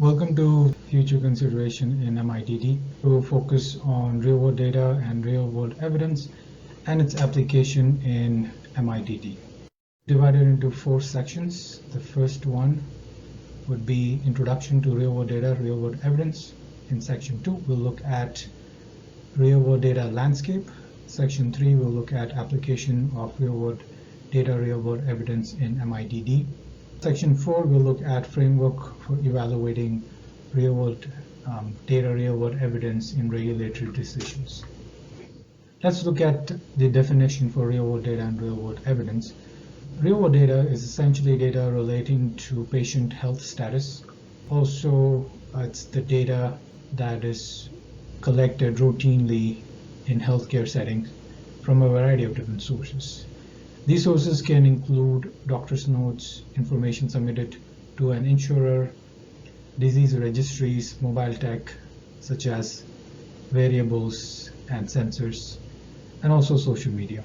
Welcome to Future Consideration in MITD. We will focus on real-world data and real-world evidence and its application in MITD. Divided into 4 sections. The first one would be Introduction to Real-World Data, Real-World Evidence. In Section 2, we'll look at Real-World Data Landscape. Section 3, we'll look at Application of Real-World Data, Real-World Evidence in MITD. Section 4 will look at framework for evaluating real-world data, real-world evidence in regulatory decisions. Let's look at the definition for real-world data and real-world evidence. Real-world data is essentially data relating to patient health status. Also, it's the data that is collected routinely in healthcare settings from a variety of different sources. These sources can include doctor's notes, information submitted to an insurer, disease registries, mobile tech, such as variables and sensors, and also social media.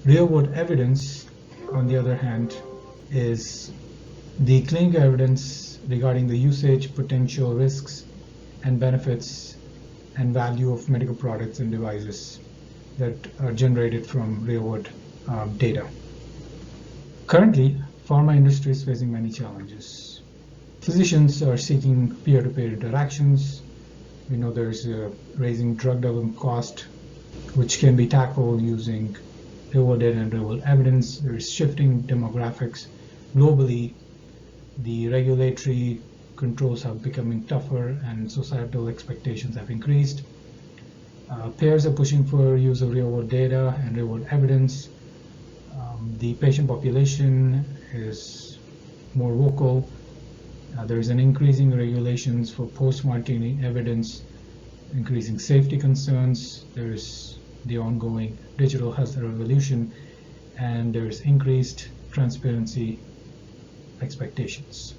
Real-world evidence, on the other hand, is the clinical evidence regarding the usage, potential risks, and benefits and value of medical products and devices that are generated from real-world data. Currently, pharma industry is facing many challenges. Physicians are seeking peer-to-peer interactions. We know there's a raising drug development cost, which can be tackled using real-world data and real-world evidence. There's shifting demographics. Globally, the regulatory controls are becoming tougher and societal expectations have increased. Payers are pushing for use of real-world data and real-world evidence. The patient population is more vocal. There is an increasing regulations for post-marketing evidence, increasing safety concerns. There is the ongoing digital health revolution, and there is increased transparency expectations.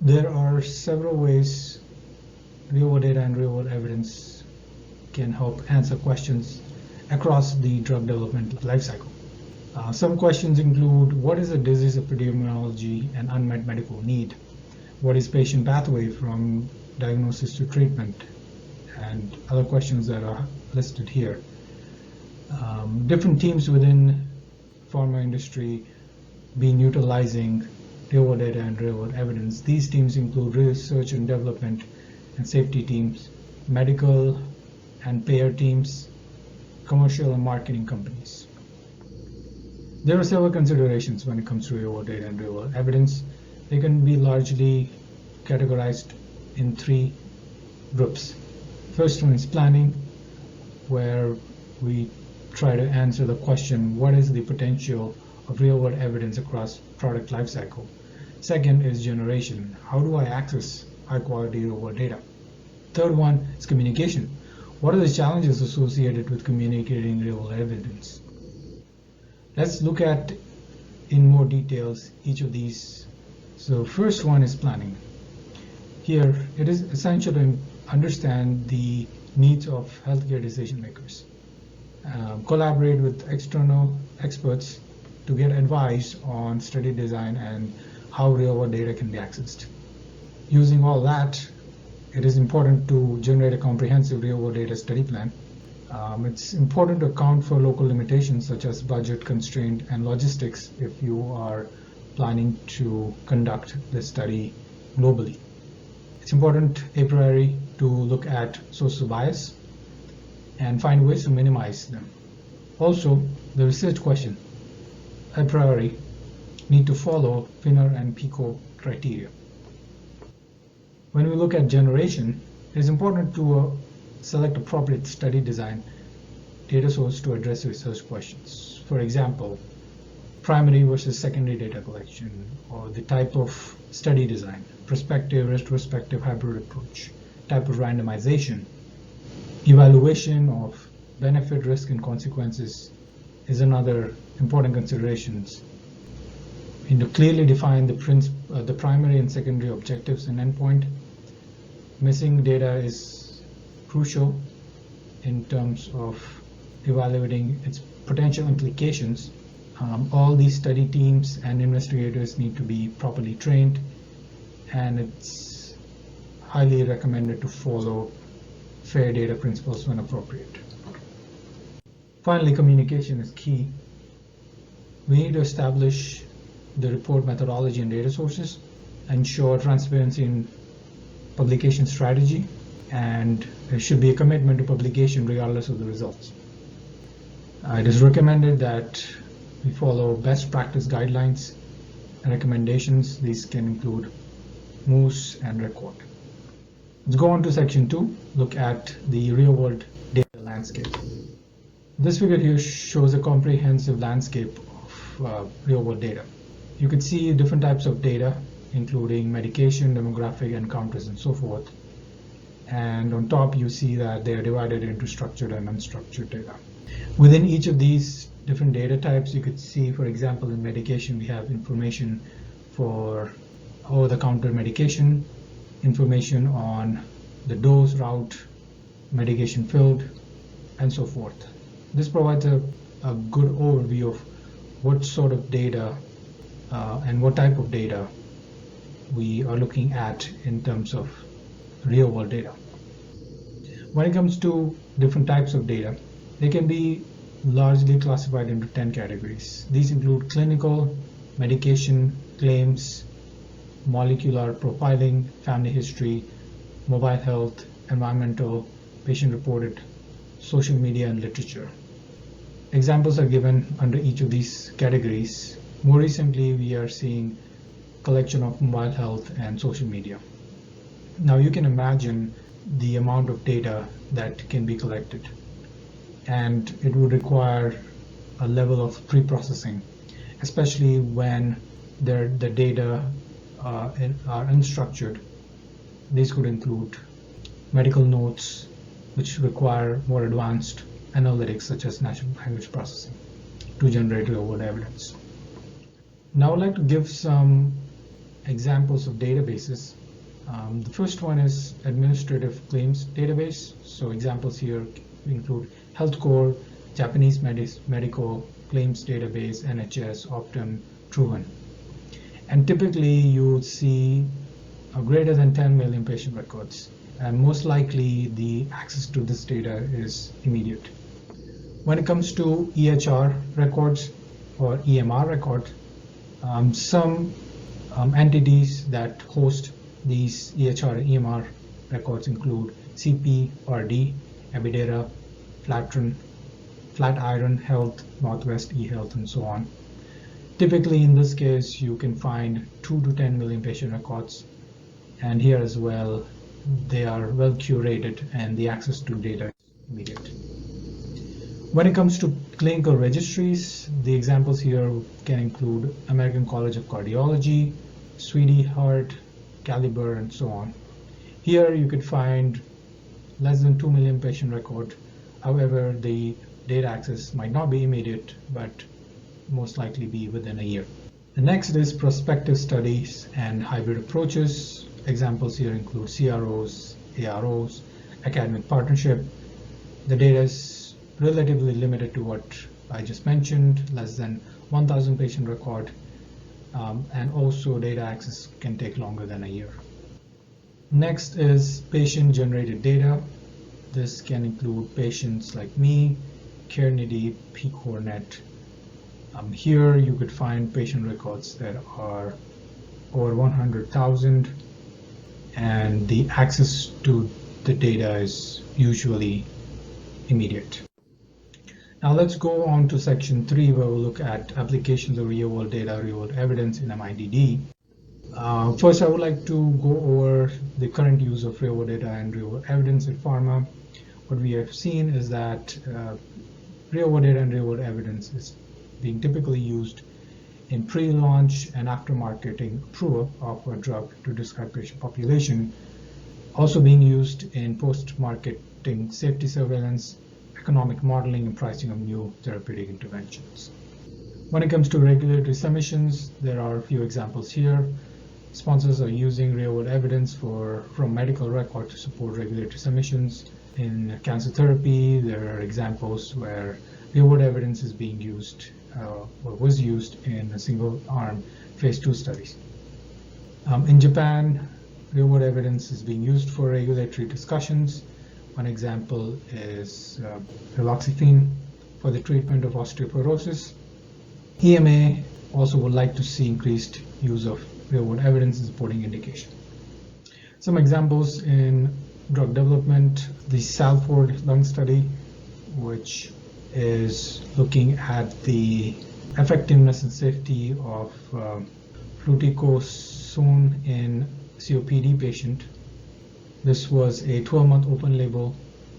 There are several ways real-world data and real-world evidence can help answer questions across the drug development lifecycle. Some questions include, what is the disease epidemiology and unmet medical need? What is patient pathway from diagnosis to treatment? And other questions that are listed here. Different teams within pharma industry been utilizing real-world data and real-world evidence. These teams include research and development and safety teams, medical and payer teams, commercial and marketing companies. There are several considerations when it comes to real-world data and real-world evidence. They can be largely categorized in 3 groups. First one is planning, where we try to answer the question, what is the potential of real-world evidence across product lifecycle? Second is generation. How do I access high-quality real-world data? Third one is communication. What are the challenges associated with communicating real-world evidence? Let's look at in more details each of these. So first one is planning. Here, it is essential to understand the needs of healthcare decision makers. Collaborate with external experts to get advice on study design and how real-world data can be accessed. Using all that, it is important to generate a comprehensive real-world data study plan. It's important to account for local limitations such as budget constraint and logistics if you are planning to conduct the study globally. It's important a priori to look at source of bias and find ways to minimize them. Also, the research question a priori need to follow Finner and PICO criteria. When we look at generation, it is important to select appropriate study design data source to address research questions. For example, primary versus secondary data collection, or the type of study design, prospective, retrospective, hybrid approach, type of randomization, evaluation of benefit, risk, and consequences is another important considerations. We need to clearly define the primary and secondary objectives and endpoint. Missing data is crucial in terms of evaluating its potential implications. All these study teams and investigators need to be properly trained, and it's highly recommended to follow fair data principles when appropriate. Finally, communication is key. We need to establish the report methodology and data sources, ensure transparency in publication strategy, and there should be a commitment to publication regardless of the results. It is recommended that we follow best practice guidelines and recommendations. These can include MOOS and record. Let's go on to section 2, look at the real-world data landscape. This figure here shows a comprehensive landscape of real-world data. You can see different types of data, including medication, demographic, encounters, and so forth. And on top, you see that they are divided into structured and unstructured data. Within each of these different data types, you could see, for example, in medication, we have information for over-the-counter medication, information on the dose, route, medication filled, and so forth. This provides a good overview of what sort of data and what type of data we are looking at in terms of real-world data. When it comes to different types of data, they can be largely classified into 10 categories. These include clinical, medication, claims, molecular profiling, family history, mobile health, environmental, patient-reported, social media, and literature. Examples are given under each of these categories. More recently, we are seeing collection of mobile health and social media. Now you can imagine the amount of data that can be collected, and it would require a level of pre-processing, especially when the data are unstructured. These could include medical notes, which require more advanced analytics such as natural language processing to generate real-world evidence. Now I'd like to give some examples of databases. The first one is administrative claims database. So examples here include HealthCore, Japanese medical claims database, NHS, Optum, Truven. And typically you see greater than 10 million patient records, and most likely the access to this data is immediate. When it comes to EHR records or EMR records, some entities that host these EHR and EMR records include CPRD, Abidera, Flatiron Health, Northwest eHealth, and so on. Typically, in this case, you can find 2 to 10 million patient records, and here as well, they are well curated and the access to data is immediate. When it comes to clinical registries, the examples here can include American College of Cardiology, Swedish Heart, Caliber, and so on. Here you could find less than 2 million patient record. However, the data access might not be immediate, but most likely be within a year. The next is prospective studies and hybrid approaches. Examples here include CROs, AROs, academic partnership. The data is relatively limited to what I just mentioned, less than 1,000 patient record, and also data access can take longer than a year. Next is patient-generated data. This can include patients like me, CareNeedy, PCORNet. Here you could find patient records that are over 100,000, and the access to the data is usually immediate. Now let's go on to section 3, where we'll look at applications of real-world data, real-world evidence in MIDD. First, I would like to go over the current use of real-world data and real-world evidence in pharma. What we have seen is that real-world data and real-world evidence is being typically used in pre-launch and after-marketing approval of a drug to describe patient population, also being used in post-marketing safety surveillance, economic modeling, and pricing of new therapeutic interventions. When it comes to regulatory submissions, there are a few examples here. Sponsors are using real-world evidence from medical record to support regulatory submissions. In cancer therapy, there are examples where real-world evidence is being used or was used in a single-arm phase 2 studies. In Japan, real-world evidence is being used for regulatory discussions. One example is raloxifene for the treatment of osteoporosis. EMA also would like to see increased use of real-world evidence in supporting indication. Some examples in drug development: the Salford lung study, which is looking at the effectiveness and safety of fluticasone in COPD patient. This was a 12-month open-label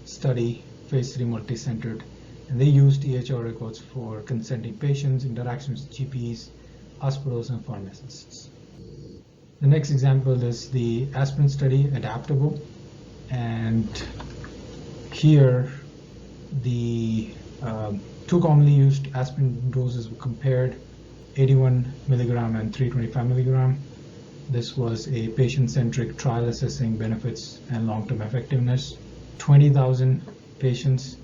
study, phase 3 multi-centered, and they used EHR records for consenting patients, interactions with GPs, hospitals, and pharmacists. The next example is the aspirin study, Adaptable, and here the two commonly used aspirin doses were compared, 81 milligram and 325 milligram. This was a patient-centric trial assessing benefits and long-term effectiveness. 20,000 patients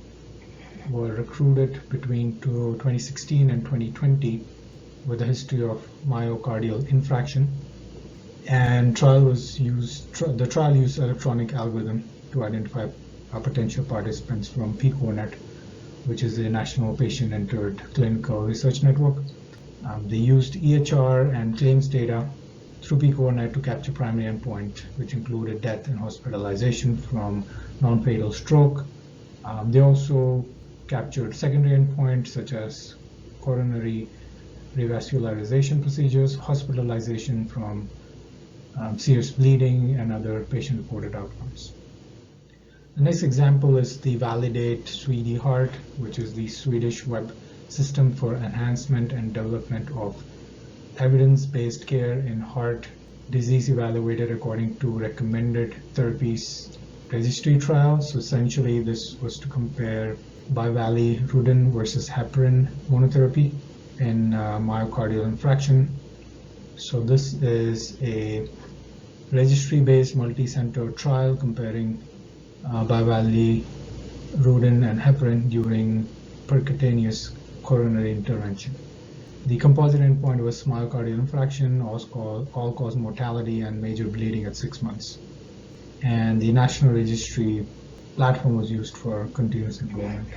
were recruited between 2016 and 2020 with a history of myocardial infarction. And the trial used electronic algorithm to identify potential participants from PCONET, which is the National Patient-Centered Clinical Research Network. They used EHR and claims data through PCONET to capture primary endpoint, which included death and hospitalization from non-fatal stroke. They also captured secondary endpoints such as coronary revascularization procedures, hospitalization from serious bleeding, and other patient-reported outcomes. The next example is the Validate Swedish Heart, which is the Swedish web system for enhancement and development of evidence-based care in heart disease evaluated according to recommended therapies registry trial. So essentially this was to compare bivalirudin versus heparin monotherapy in myocardial infarction. So this is a registry-based multi-center trial comparing bivalirudin and heparin during percutaneous coronary intervention. The composite endpoint was myocardial infarction, all-cause mortality, and major bleeding at 6 months. And the national registry platform was used for continuous enrollment.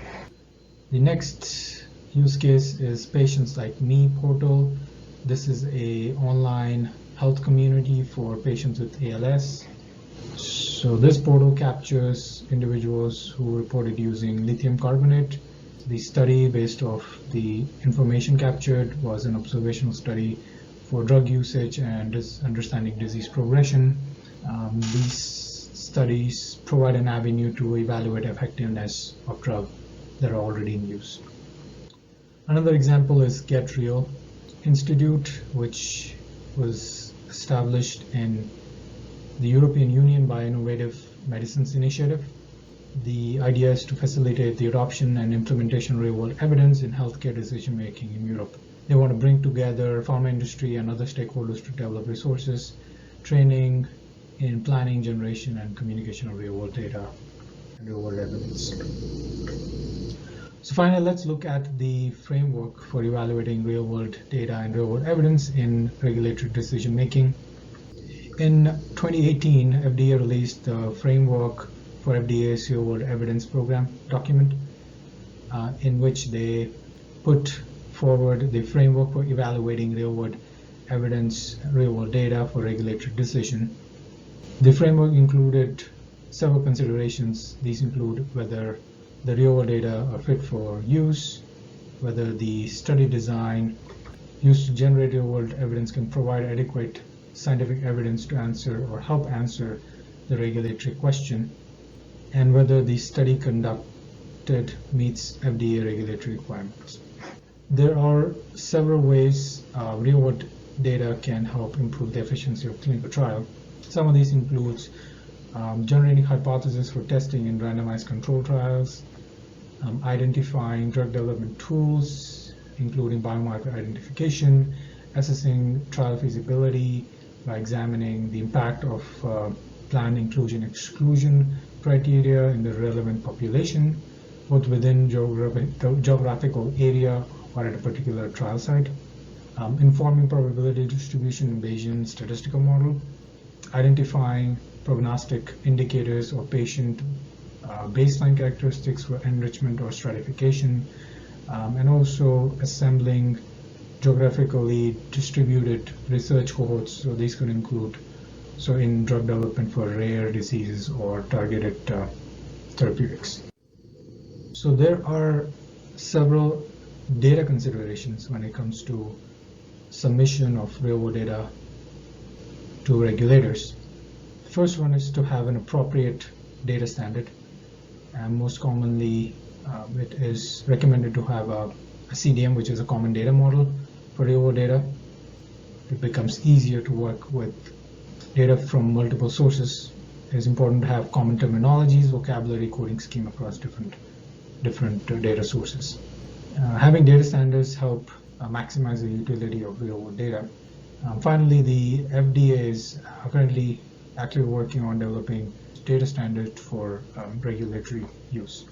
The next use case is Patients Like Me portal. This is an online health community for patients with ALS. So this portal captures individuals who reported using lithium carbonate. The study, based off the information captured, was an observational study for drug usage and understanding disease progression. These studies provide an avenue to evaluate effectiveness of drugs that are already in use. Another example is Get Real Institute, which was established in the European Union by Innovative Medicines Initiative. The idea is to facilitate the adoption and implementation of real-world evidence in healthcare decision-making in Europe. They want to bring together pharma industry and other stakeholders to develop resources, training in planning, generation, and communication of real-world data and real-world evidence. So finally, let's look at the framework for evaluating real-world data and real-world evidence in regulatory decision-making. In 2018, FDA released the framework for FDA's real-world evidence program document, in which they put forward the framework for evaluating real-world evidence, real-world data for regulatory decision. The framework included several considerations. These include whether the real-world data are fit for use, whether the study design used to generate real-world evidence can provide adequate scientific evidence to answer or help answer the regulatory question, and whether the study conducted meets FDA regulatory requirements. There are several ways real-world data can help improve the efficiency of clinical trial. Some of these includes generating hypotheses for testing in randomized control trials, identifying drug development tools, including biomarker identification, assessing trial feasibility by examining the impact of planned inclusion-exclusion criteria in the relevant population, both within geographical area or at a particular trial site, informing probability distribution in Bayesian statistical model, identifying prognostic indicators or patient baseline characteristics for enrichment or stratification, and also assembling geographically distributed research cohorts. So these could include, in drug development for rare diseases or targeted therapeutics. So there are several data considerations when it comes to submission of real-world data to regulators. The first one is to have an appropriate data standard, and most commonly it is recommended to have a CDM, which is a common data model for real-world data. It becomes easier to work with data from multiple sources. It is important to have common terminologies, vocabulary, coding scheme across different data sources. Having data standards help maximize the utility of real-world data. Finally, the FDA is currently actively working on developing data standards for regulatory use.